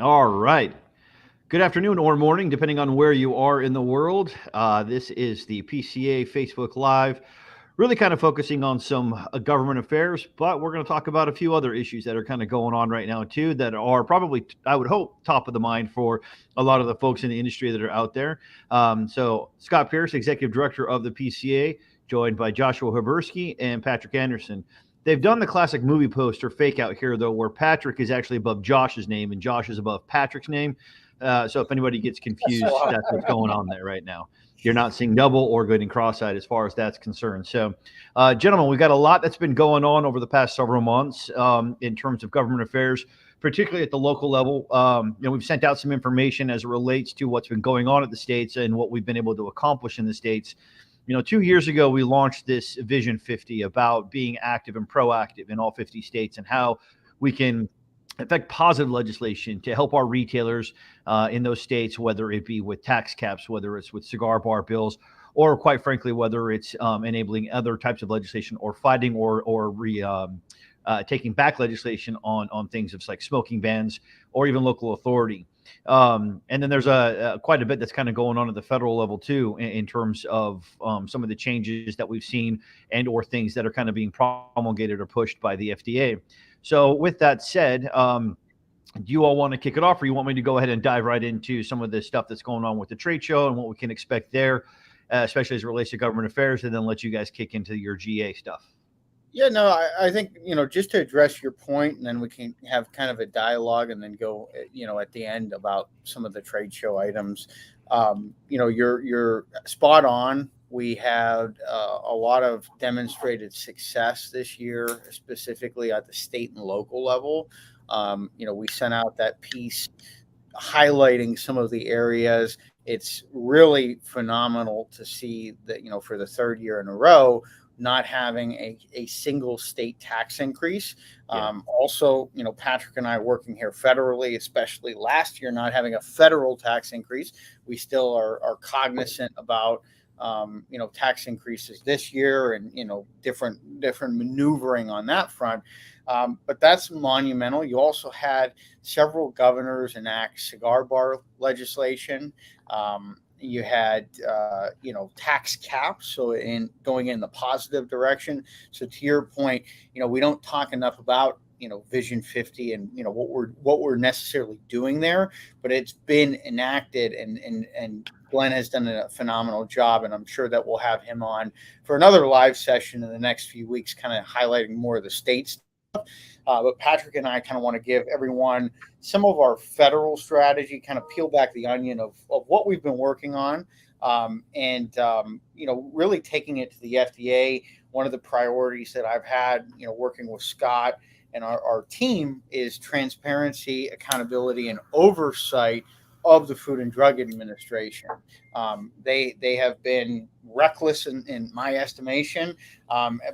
All right. Good afternoon or morning, depending on where you are in the world. This is the PCA Facebook Live, really kind of focusing on some government affairs, but we're going to talk about a few other issues that are kind of going on right now, too, that are probably, I would hope, top of the mind for a lot of the folks in the industry that are out there. So, Scott Pierce, Executive Director of the PCA, joined by Joshua Habersky and Patrick Anderson. They've done the classic movie poster fake out here, though, where Patrick is actually above Josh's name and Josh is above Patrick's name. So if anybody gets confused, that's what's going on there right now. You're not seeing double or getting cross-eyed as far as that's concerned. So, gentlemen, we've got a lot that's been going on over the past several months in terms of government affairs, particularly at the local level. We've sent out some information as it relates to what's been going on at the states and what we've been able to accomplish in the states. 2 years ago, we launched this Vision 50 about being active and proactive in all 50 states and how we can affect positive legislation to help our retailers in those states, whether it be with tax caps, whether it's with cigar bar bills, or quite frankly, whether it's enabling other types of legislation or fighting or taking back legislation on things like smoking bans or even local authority. And then there's quite a bit that's kind of going on at the federal level too, in terms of some of the changes that we've seen and or things that are kind of being promulgated or pushed by the FDA. So with that said, do you all want to kick it off, or you want me to go ahead and dive right into some of the stuff that's going on with the trade show and what we can expect there, especially as it relates to government affairs, and then let you guys kick into your GA stuff? Yeah, no, I think, just to address your point, and then we can have kind of a dialogue and then go, at the end about some of the trade show items. You're spot on. We had a lot of demonstrated success this year, specifically at the state and local level. We sent out that piece highlighting some of the areas. It's really phenomenal to see that, for the third year in a row, not having a single state tax increase. Yeah. Also, Patrick and I working here federally, especially last year, not having a federal tax increase. We still are cognizant about, tax increases this year and, different maneuvering on that front. But that's monumental. You also had several governors enact cigar bar legislation. You had, tax caps, so in going in the positive direction. So to your point, we don't talk enough about, Vision 50 and, what we're necessarily doing there, but it's been enacted and Glenn has done a phenomenal job. And I'm sure that we'll have him on for another live session in the next few weeks, kind of highlighting more of the states. But Patrick and I kind of want to give everyone some of our federal strategy, kind of peel back the onion of what we've been working on, and really taking it to the FDA. One of the priorities that I've had, working with Scott and our team, is transparency, accountability, and oversight of the Food and Drug Administration. They have been reckless in my estimation,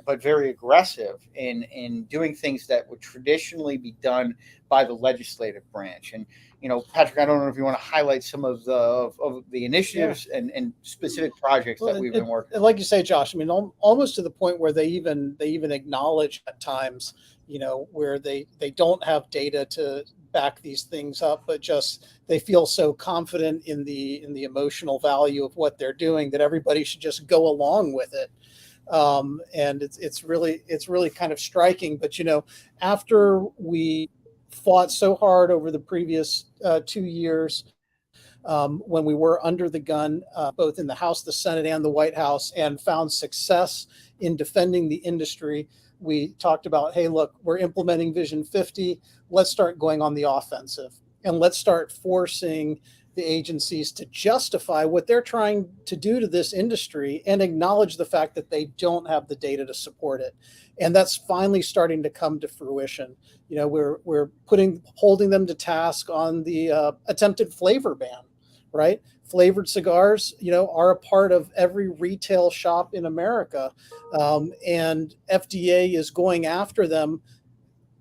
but very aggressive in doing things that would traditionally be done by the legislative branch. And Patrick, I don't know if you want to highlight some of the initiatives and specific projects that we've been working on. Like you say, Josh, I mean, almost to the point where they even acknowledge at times, where they don't have data to back these things up, but just they feel so confident in the emotional value of what they're doing that everybody should just go along with it. And it's really kind of striking. But after we fought so hard over the previous 2 years, when we were under the gun, both in the House, the Senate, and the White House, and found success in defending the industry, we talked about, hey, look, we're implementing Vision 50. Let's start going on the offensive, and let's start forcing the agencies to justify what they're trying to do to this industry and acknowledge the fact that they don't have the data to support it. And that's finally starting to come to fruition. We're holding them to task on the attempted flavor ban, right? Flavored cigars, are a part of every retail shop in America. And FDA is going after them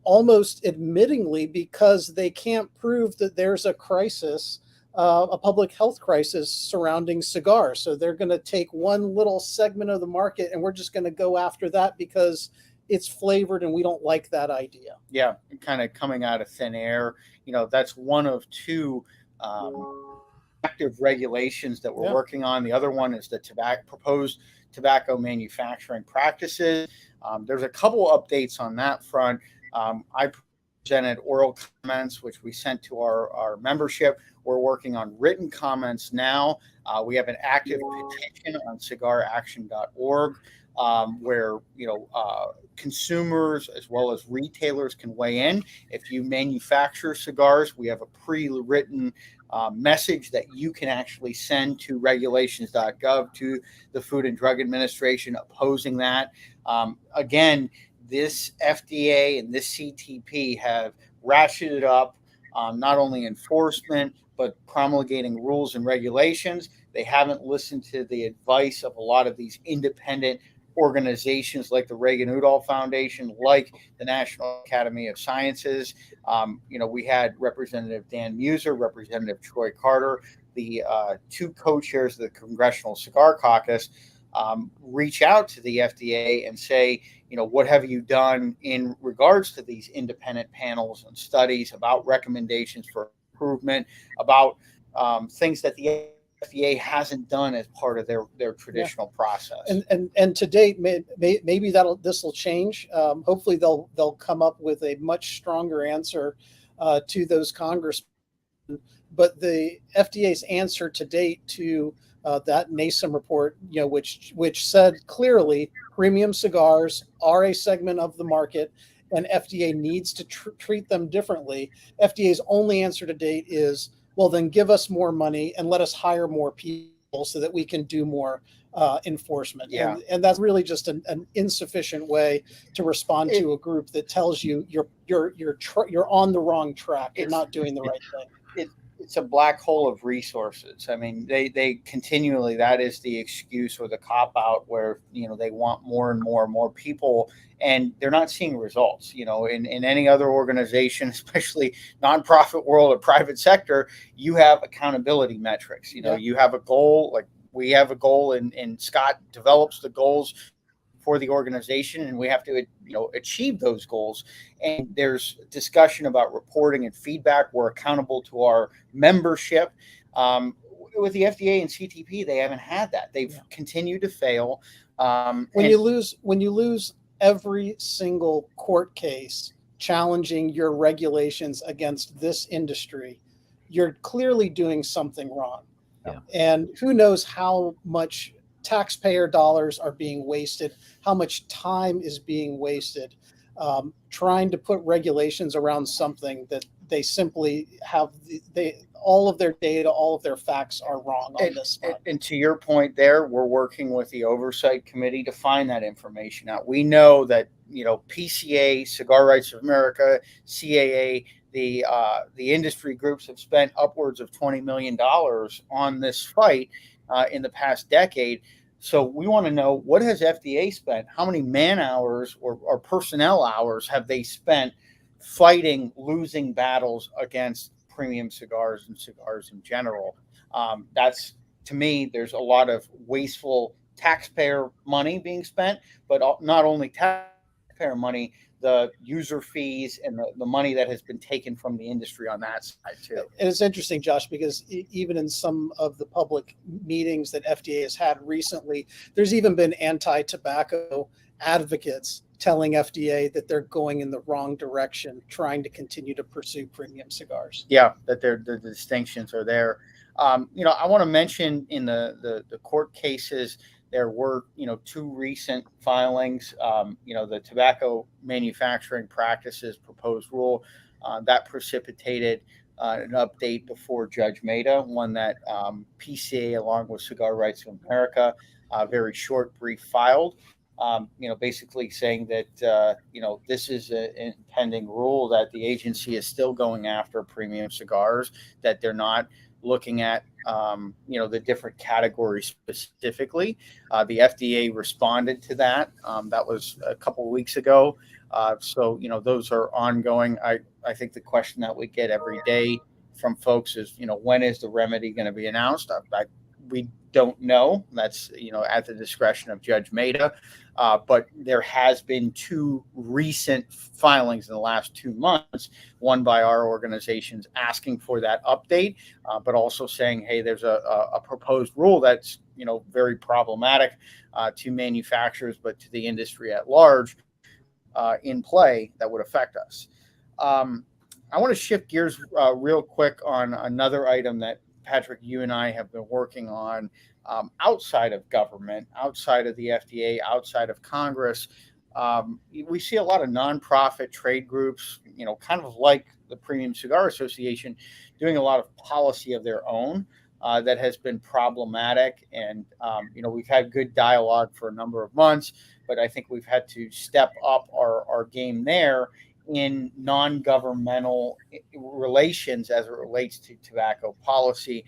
almost admittingly because they can't prove that there's a crisis, a public health crisis surrounding cigars. So they're going to take one little segment of the market and we're just going to go after that because it's flavored and we don't like that idea. Yeah, kind of coming out of thin air. That's one of two active regulations that we're working on. The other one is the proposed tobacco manufacturing practices. There's a couple updates on that front. I presented oral comments, which we sent to our membership. We're working on written comments now. We have an active petition on cigaraction.org where consumers as well as retailers can weigh in. If you manufacture cigars, we have a pre-written message that you can actually send to regulations.gov to the Food and Drug Administration opposing that. Again, this FDA and this CTP have ratcheted up not only enforcement, but promulgating rules and regulations. They haven't listened to the advice of a lot of these independent organizations like the Reagan-Udall Foundation, like the National Academy of Sciences. We had Representative Dan Muser, Representative Troy Carter, the two co-chairs of the Congressional Cigar Caucus, reach out to the FDA and say, what have you done in regards to these independent panels and studies about recommendations for improvement, about things that the FDA hasn't done as part of their traditional process. And to date, maybe this will change. Hopefully, they'll come up with a much stronger answer to those congressmen. But the FDA's answer to date to that NASEM report, which said clearly premium cigars are a segment of the market, and FDA needs to treat them differently. FDA's only answer to date is, well, then give us more money and let us hire more people so that we can do more enforcement. Yeah. And that's really just an insufficient way to respond to a group that tells you you're on the wrong track. You're not doing the right thing. It's a black hole of resources. I mean, they continually, that is the excuse or the cop out where, they want more and more people, and they're not seeing results. In any other organization, especially nonprofit world or private sector, you have accountability metrics. You have a goal, like we have a goal, and Scott develops the goals for the organization, and we have to achieve those goals. And there's discussion about reporting and feedback. We're accountable to our membership. With the FDA and CTP, they haven't had that. They've continued to fail. When you lose every single court case challenging your regulations against this industry, you're clearly doing something wrong. Yeah. And who knows how much taxpayer dollars are being wasted, how much time is being wasted trying to put regulations around something that they simply have. All of their data, all of their facts are wrong on this spot. And to your point there, we're working with the Oversight Committee to find that information out. We know that, PCA, Cigar Rights of America, CAA, the industry groups have spent upwards of $20 million on this fight in the past decade. So we want to know, what has FDA spent? How many man hours or personnel hours have they spent fighting losing battles against premium cigars and cigars in general? That's, to me, there's a lot of wasteful taxpayer money being spent, but not only taxpayer money, the user fees and the money that has been taken from the industry on that side too. And it's interesting, Josh, because even in some of the public meetings that FDA has had recently, there's even been anti-tobacco advocates telling FDA that they're going in the wrong direction, trying to continue to pursue premium cigars. Yeah, that the distinctions are there. I want to mention in the court cases, there were, two recent filings, the tobacco manufacturing practices proposed rule that precipitated an update before Judge Maida, one that PCA, along with Cigar Rights of America, very short brief filed, basically saying that, this is an impending rule, that the agency is still going after premium cigars, that they're not looking at, the different categories specifically. The FDA responded to that. That was a couple of weeks ago. So, those are ongoing. I think the question that we get every day from folks is, when is the remedy going to be announced? We don't know. That's, at the discretion of Judge Maida. But there has been 2 recent filings in the last 2 months, one by our organizations asking for that update, but also saying, hey, there's a proposed rule that's very problematic to manufacturers, but to the industry at large in play that would affect us. I want to shift gears real quick on another item that Patrick, you and I have been working on outside of government, outside of the FDA, outside of Congress. We see a lot of nonprofit trade groups, kind of like the Premium Cigar Association, doing a lot of policy of their own that has been problematic. And, we've had good dialogue for a number of months, but I think we've had to step up our game there in non-governmental relations as it relates to tobacco policy.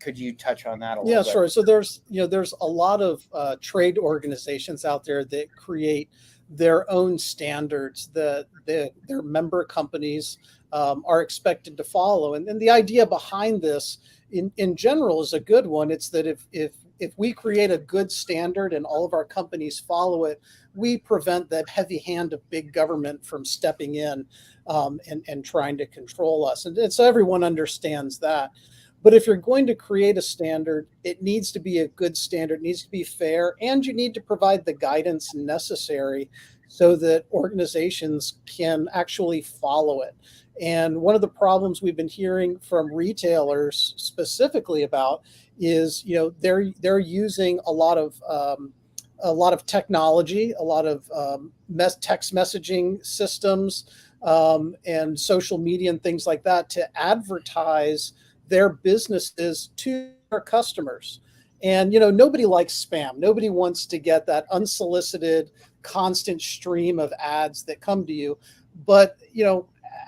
Could you touch on that a little bit? Yeah, sure. So there's a lot of trade organizations out there that create their own standards that their member companies are expected to follow. And the idea behind this in general is a good one. It's that if we create a good standard and all of our companies follow it, we prevent that heavy hand of big government from stepping in and trying to control us. And so everyone understands that. But if you're going to create a standard, it needs to be a good standard, it needs to be fair, and you need to provide the guidance necessary so that organizations can actually follow it. And one of the problems we've been hearing from retailers specifically about is, they're using a lot of technology, a lot of text messaging systems and social media and things like that to advertise their businesses to their customers. And, nobody likes spam. Nobody wants to get that unsolicited, constant stream of ads that come to you. But,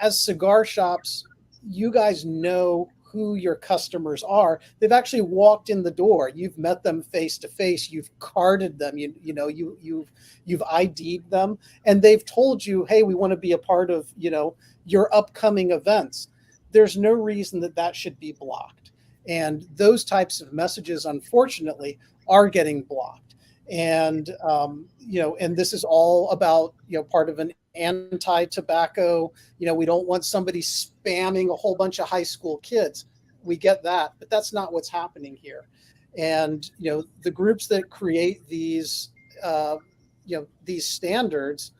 as cigar shops, you guys know who your customers are. They've actually walked in the door. You've met them face to face. You've carded them. You've ID'd them, and they've told you, hey, we want to be a part of, your upcoming events. There's no reason that should be blocked. And those types of messages, unfortunately, are getting blocked. And, and this is all about, part of an anti-tobacco, we don't want somebody spamming a whole bunch of high school kids. We get that, but that's not what's happening here. And, the groups that create these standards,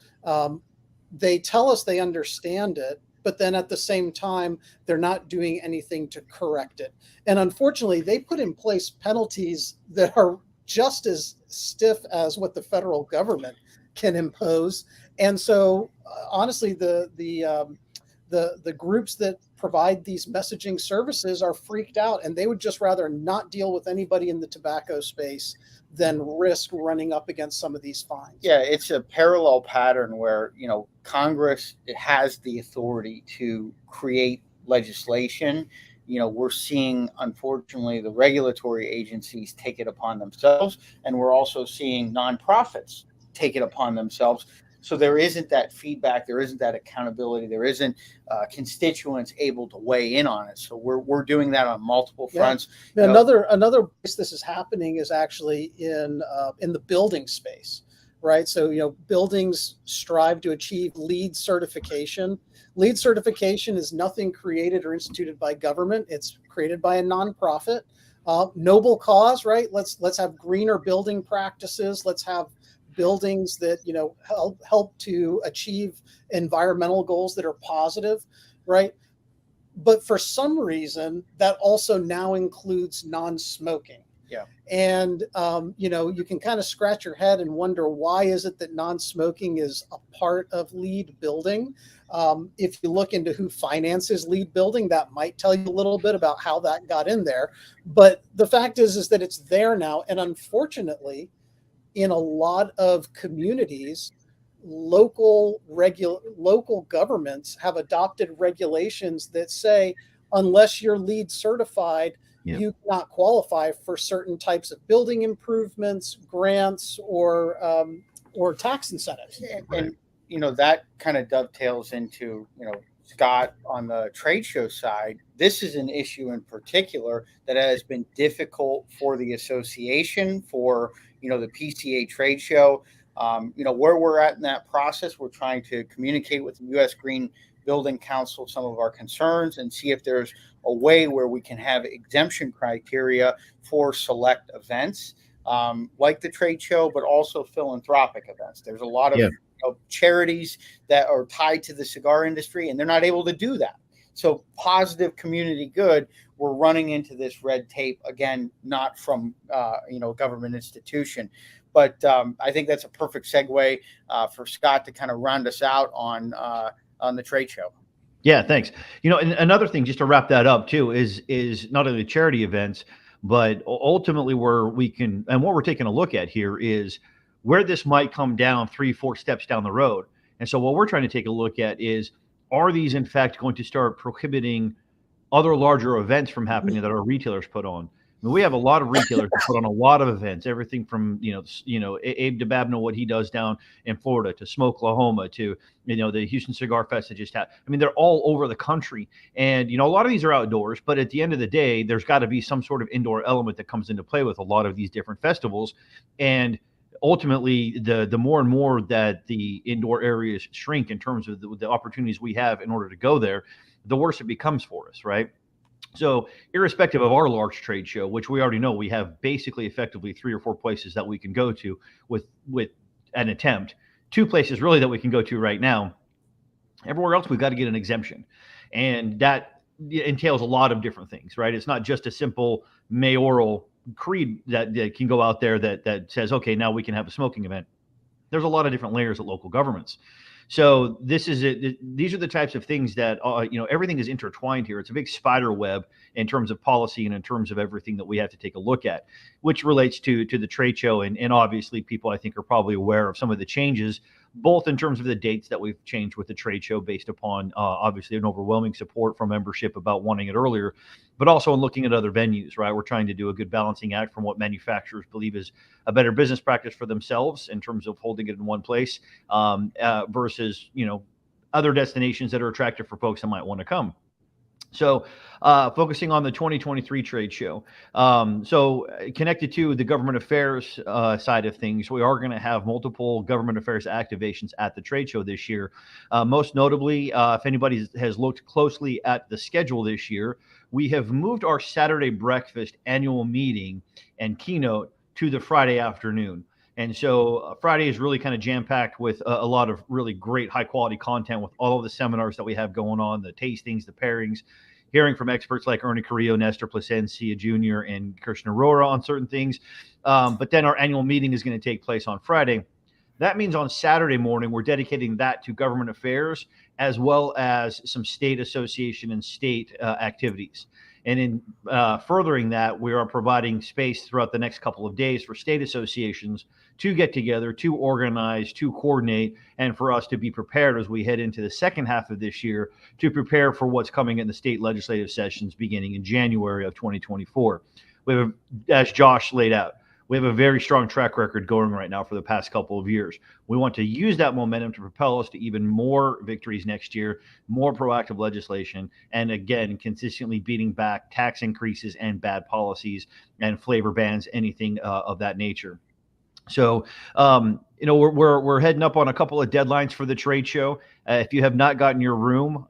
they tell us they understand it, but then at the same time, they're not doing anything to correct it. And unfortunately, they put in place penalties that are just as stiff as what the federal government can impose. And so, honestly, the groups that provide these messaging services are freaked out, and they would just rather not deal with anybody in the tobacco space than risk running up against some of these fines. Yeah, it's a parallel pattern where, Congress has the authority to create legislation. We're seeing, unfortunately, the regulatory agencies take it upon themselves, and we're also seeing nonprofits take it upon themselves. So there isn't that feedback, there isn't that accountability, there isn't constituents able to weigh in on it. So we're doing that on multiple fronts. Yeah. Another place this is happening is actually in the building space, right? So buildings strive to achieve LEED certification. LEED certification is nothing created or instituted by government; it's created by a nonprofit, noble cause, right? Let's have greener building practices. Let's have buildings that help to achieve environmental goals that are positive, right? But for some reason, that also now includes non-smoking. Yeah. And you can kind of scratch your head and wonder, why is it that non-smoking is a part of LEED building? If you look into who finances LEED building, that might tell you a little bit about how that got in there. But the fact is that it's there now, and unfortunately, in a lot of communities, local governments have adopted regulations that say, unless you're LEED certified, you cannot qualify for certain types of building improvements, grants, or tax incentives. And that kind of dovetails into Scott, on the trade show side. This is an issue in particular that has been difficult for the association, for the PCA trade show. Where we're at in that process, we're trying to communicate with the U.S. Green Building Council some of our concerns and see if there's a way where we can have exemption criteria for select events like the trade show, but also philanthropic events. There's a lot of charities that are tied to the cigar industry, and they're not able to do that. So positive community good, we're running into this red tape again, not from government institution. But I think that's a perfect segue for Scott to kind of round us out on the trade show. Yeah, thanks. And another thing, just to wrap that up too, is not only charity events, but ultimately where we can, and what we're taking a look at here is where this might come down 3-4 steps down the road. And so what we're trying to take a look at is, are these in fact going to start prohibiting other larger events from happening that our retailers put on? I mean, we have a lot of retailers that put on a lot of events, everything from, Abe DeBabno, what he does down in Florida, to Smokelahoma, to, the Houston Cigar Fest that just had. I mean, they're all over the country. And, a lot of these are outdoors, but at the end of the day, there's got to be some sort of indoor element that comes into play with a lot of these different festivals. And ultimately, the more and more that the indoor areas shrink in terms of the opportunities we have in order to go there, the worse it becomes for us, right? So irrespective of our large trade show, which we already know we have basically effectively 3 or 4 places that we can go to with an attempt, 2 places really that we can go to right now. Everywhere else, we've got to get an exemption. And that entails a lot of different things, right? It's not just a simple mayoral creed that can go out there that says, okay, now we can have a smoking event. There's a lot of different layers at local governments. So this is it. These are the types of things that, everything is intertwined here. It's a big spider web in terms of policy and in terms of everything that we have to take a look at, which relates to the trade show. And obviously people, I think, are probably aware of some of the changes, both in terms of the dates that we've changed with the trade show based upon obviously an overwhelming support from membership about wanting it earlier, but also in looking at other venues, right? We're trying to do a good balancing act from what manufacturers believe is a better business practice for themselves in terms of holding it in one place versus, other destinations that are attractive for folks that might want to come. So focusing on the 2023 trade show. So connected to the government affairs side of things, we are going to have multiple government affairs activations at the trade show this year. Most notably, if anybody has looked closely at the schedule this year, we have moved our Saturday breakfast annual meeting and keynote to the Friday afternoon. And so Friday is really kind of jam-packed with a lot of really great high-quality content with all of the seminars that we have going on, the tastings, the pairings, hearing from experts like Ernie Carrillo, Nestor Plasencia Jr., and Kirshner Arora on certain things. But then our annual meeting is going to take place on Friday. That means on Saturday morning, we're dedicating that to government affairs as well as some state association and state activities. And in furthering that, we are providing space throughout the next couple of days for state associations to get together, to organize, to coordinate, and for us to be prepared as we head into the second half of this year to prepare for what's coming in the state legislative sessions beginning in January of 2024. We have, as Josh laid out, we have a very strong track record going right now for the past couple of years. We want to use that momentum to propel us to even more victories next year, more proactive legislation, and again, consistently beating back tax increases and bad policies and flavor bans, anything of that nature. So, we're heading up on a couple of deadlines for the trade show. If you have not gotten your room,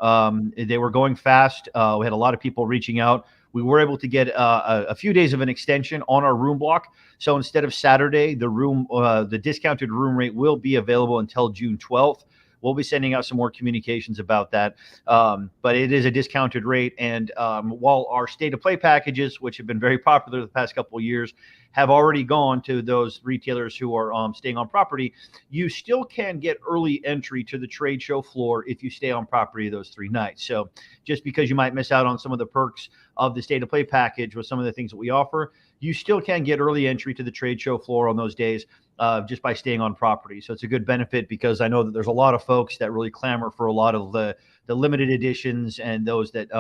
they were going fast. We had a lot of people reaching out. We were able to get a few days of an extension on our room block. So instead of Saturday, the discounted room rate will be available until June 12th. We'll be sending out some more communications about that. But it is a discounted rate. And while our state of play packages, which have been very popular the past couple of years, have already gone to those retailers who are staying on property, you still can get early entry to the trade show floor if you stay on property those 3 nights. So just because you might miss out on some of the perks of the state of play package with some of the things that we offer, you still can get early entry to the trade show floor on those days just by staying on property. So it's a good benefit because I know that there's a lot of folks that really clamor for a lot of the limited editions and those that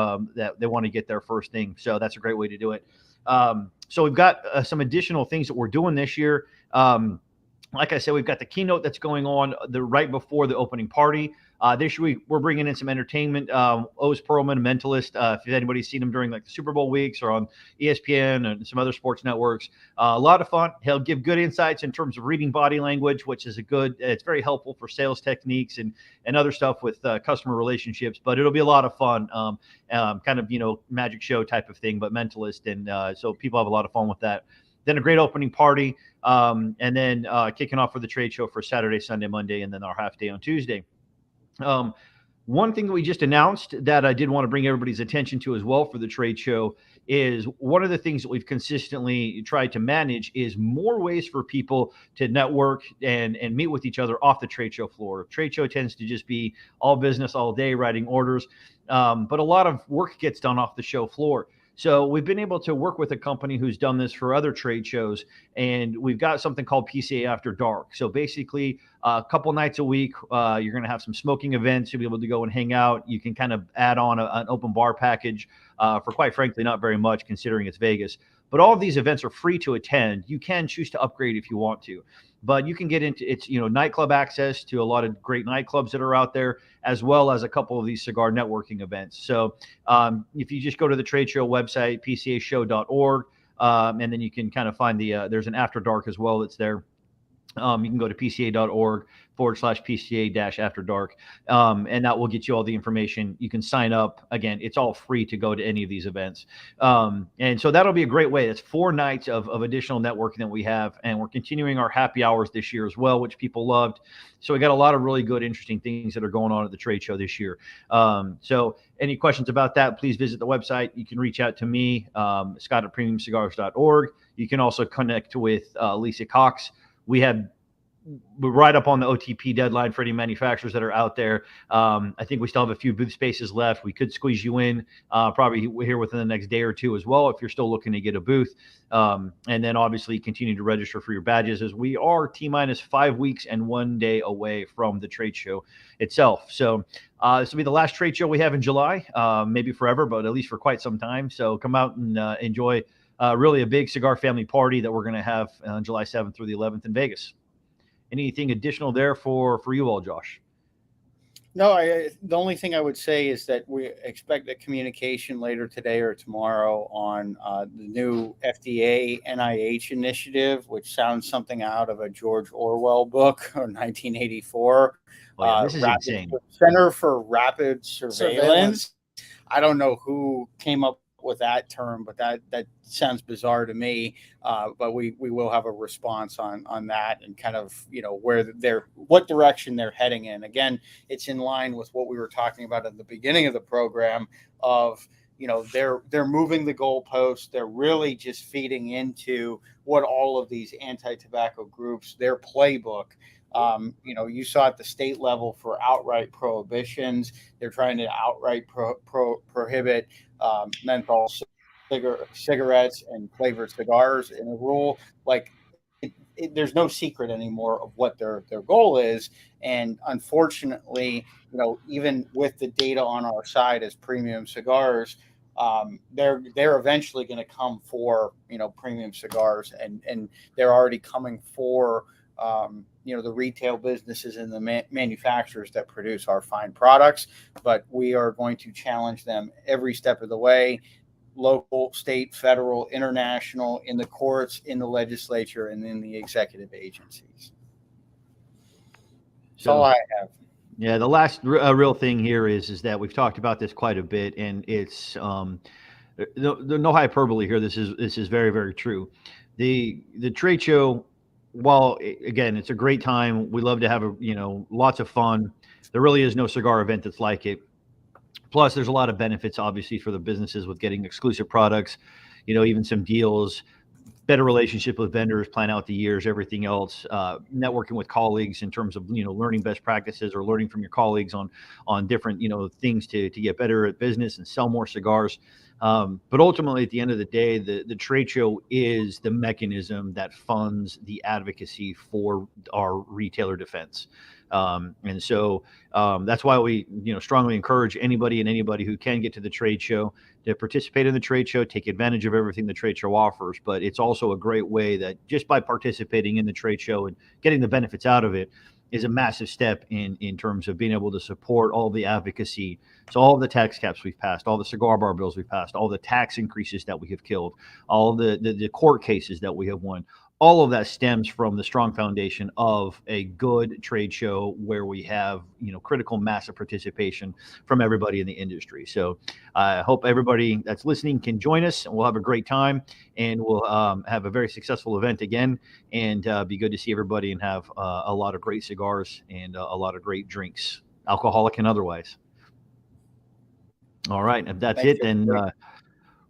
they want to get there first thing. So that's a great way to do it. So we've got some additional things that we're doing this year. Like I said, we've got the keynote that's going on right before the opening party. This year we're bringing in some entertainment. Oz Perlman, Mentalist. If anybody's seen him during like the Super Bowl weeks or on ESPN and some other sports networks, a lot of fun. He'll give good insights in terms of reading body language, which is it's very helpful for sales techniques and other stuff with customer relationships. But it'll be a lot of fun, kind of magic show type of thing, but Mentalist, and so people have a lot of fun with that. Then a great opening party, and then kicking off for the trade show for Saturday, Sunday, Monday, and then our half day on Tuesday. One thing that we just announced that I did want to bring everybody's attention to as well for the trade show is one of the things that we've consistently tried to manage is more ways for people to network and meet with each other off the trade show floor. Trade show tends to just be all business all day, writing orders, but a lot of work gets done off the show floor. So we've been able to work with a company who's done this for other trade shows, and we've got something called PCA After Dark. So basically, a couple nights a week, you're going to have some smoking events. You'll be able to go and hang out. You can kind of add on an open bar package for, quite frankly, not very much considering it's Vegas. But all of these events are free to attend. You can choose to upgrade if you want to. But you can get into nightclub access to a lot of great nightclubs that are out there, as well as a couple of these cigar networking events. So if you just go to the trade show website, pcashow.org, and then you can kind of find there's an After Dark as well that's there. You can go to pca.org/PCA-After Dark, and that will get you all the information. You can sign up. Again, it's all free to go to any of these events. And so that'll be a great way. That's 4 nights of additional networking that we have. And we're continuing our happy hours this year as well, which people loved. So we got a lot of really good, interesting things that are going on at the trade show this year. So any questions about that, please visit the website. You can reach out to me, Scott at premiumcigars.org. You can also connect with Lisa Cox. We're right up on the OTP deadline for any manufacturers that are out there. I think we still have a few booth spaces left. We could squeeze you in probably here within the next day or two as well if you're still looking to get a booth. And then obviously continue to register for your badges, as we are T-minus 5 weeks and 1 day away from the trade show itself. So this will be the last trade show we have in July, maybe forever, but at least for quite some time. So come out and enjoy really a big cigar family party that we're going to have on July 7th through the 11th in Vegas. Anything additional there for you all, Josh? No, the only thing I would say is that we expect a communication later today or tomorrow on the new FDA NIH initiative, which sounds something out of a George Orwell book or 1984. Oh, yeah, this is insane. Center for Rapid Surveillance. I don't know who came up with that term, but that sounds bizarre to me. But we will have a response on that and kind of what direction they're heading in. Again, it's in line with what we were talking about at the beginning of the program of they're moving the goalposts. They're really just feeding into what all of these anti-tobacco groups, their playbook. You saw at the state level for outright prohibitions. They're trying to outright prohibit menthol cigarettes and flavored cigars in a rule. Like there's no secret anymore of what their goal is. And unfortunately, even with the data on our side as Premium Cigars, they're eventually going to come for premium cigars, and they're already coming for the retail businesses and the manufacturers that produce our fine products. But we are going to challenge them every step of the way, local, state, federal, international, in the courts, in the legislature, and in the executive agencies. That's all I have. Yeah, the last real thing here is that we've talked about this quite a bit, and it's no hyperbole here. This is very, very true. The trade show, while again it's a great time, we love to have lots of fun. There really is no cigar event that's like it. Plus, there's a lot of benefits, obviously, for the businesses with getting exclusive products, even some deals, better relationship with vendors, plan out the years, everything else, networking with colleagues in terms of, learning best practices or learning from your colleagues on different, things to get better at business and sell more cigars. But ultimately, at the end of the day, the trade show is the mechanism that funds the advocacy for our retailer defense. And so that's why we, strongly encourage anybody who can get to the trade show to participate in the trade show, take advantage of everything the trade show offers. But it's also a great way that just by participating in the trade show and getting the benefits out of it, is a massive step in terms of being able to support all the advocacy. So all of the tax caps we've passed, all the cigar bar bills we've passed, all the tax increases that we have killed, all the court cases that we have won, all of that stems from the strong foundation of a good trade show where we have, critical mass of participation from everybody in the industry. So I hope everybody that's listening can join us, and we'll have a great time, and we'll have a very successful event again, and be good to see everybody and have a lot of great cigars and a lot of great drinks, alcoholic and otherwise. All right. If that's Thank it, then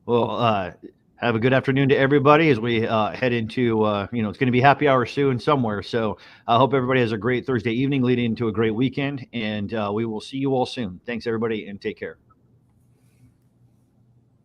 we'll have a good afternoon to everybody as we head into, it's going to be happy hour soon somewhere. So I hope everybody has a great Thursday evening leading into a great weekend, and we will see you all soon. Thanks, everybody, and take care.